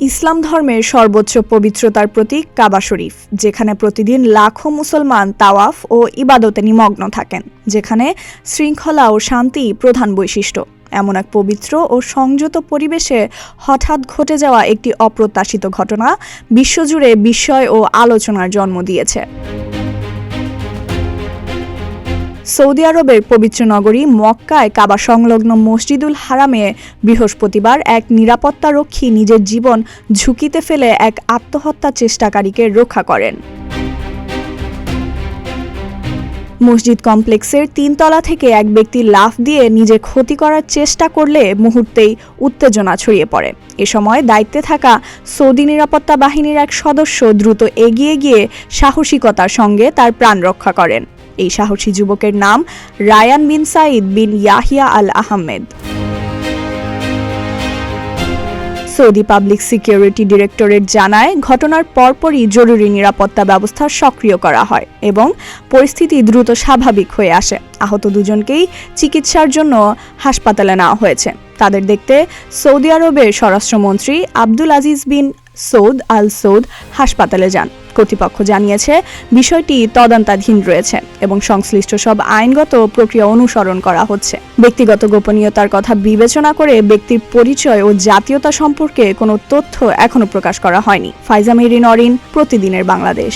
ইসলাম ধর্মের সর্বোচ্চ পবিত্রতার প্রতীক কাবা শরীফ, যেখানে প্রতিদিন লাখো মুসলমান তাওয়াফ ও ইবাদতে নিমগ্ন থাকেন, যেখানে শৃঙ্খলা ও শান্তি প্রধান বৈশিষ্ট্য। এমন এক পবিত্র ও সংযত পরিবেশে হঠাৎ ঘটে যাওয়া একটি অপ্রত্যাশিত ঘটনা বিশ্বজুড়ে বিস্ময় ও আলোচনার জন্ম দিয়েছে। সৌদি আরবের পবিত্র নগরী মক্কায় কাবা সংলগ্ন মসজিদুল হারামে বৃহস্পতিবার এক নিরাপত্তারক্ষী নিজের জীবন ঝুঁকিতে ফেলে এক আত্মহত্যা চেষ্টাকারীকে রক্ষা করেন। মসজিদ কমপ্লেক্সের ৩ তলা থেকে এক ব্যক্তি লাফ দিয়ে নিজে ক্ষতি করার চেষ্টা করলে মুহূর্তেই উত্তেজনা ছড়িয়ে পড়ে। এ সময় দায়িত্বে থাকা সৌদি নিরাপত্তা বাহিনীর এক সদস্য দ্রুত এগিয়ে গিয়ে সাহসিকতার সঙ্গে তার প্রাণ রক্ষা করেন। এই সাহসী যুবকের নাম Rayan bin Saeed bin Yahya al Ahmed. Saudi public security directorate জানায়, ঘটনার পরপরই জরুরি নিরাপত্তা ব্যবস্থা সক্রিয় করা হয় এবং পরিস্থিতি দ্রুত স্বাভাবিক হয়ে আসে। আহত দুজনকেই চিকিৎসার জন্য হাসপাতালে নেওয়া হয়েছে। তাদের দেখতে সৌদি আরবের স্বরাষ্ট্রমন্ত্রী আব্দুল আজিজ বিন সৌদ আল সৌদ হাসপাতালে যান। কর্তৃপক্ষ জানিয়েছে, বিষয়টি তদন্তাধীন রয়েছে এবং সংশ্লিষ্ট সব আইনগত প্রক্রিয়া অনুসরণ করা হচ্ছে। ব্যক্তিগত গোপনীয়তার কথা বিবেচনা করে ব্যক্তির পরিচয় ও জাতীয়তা সম্পর্কে কোনো তথ্য এখনো প্রকাশ করা হয়নি। ফাইজা মেরিন অরিন, প্রতিদিনের বাংলাদেশ।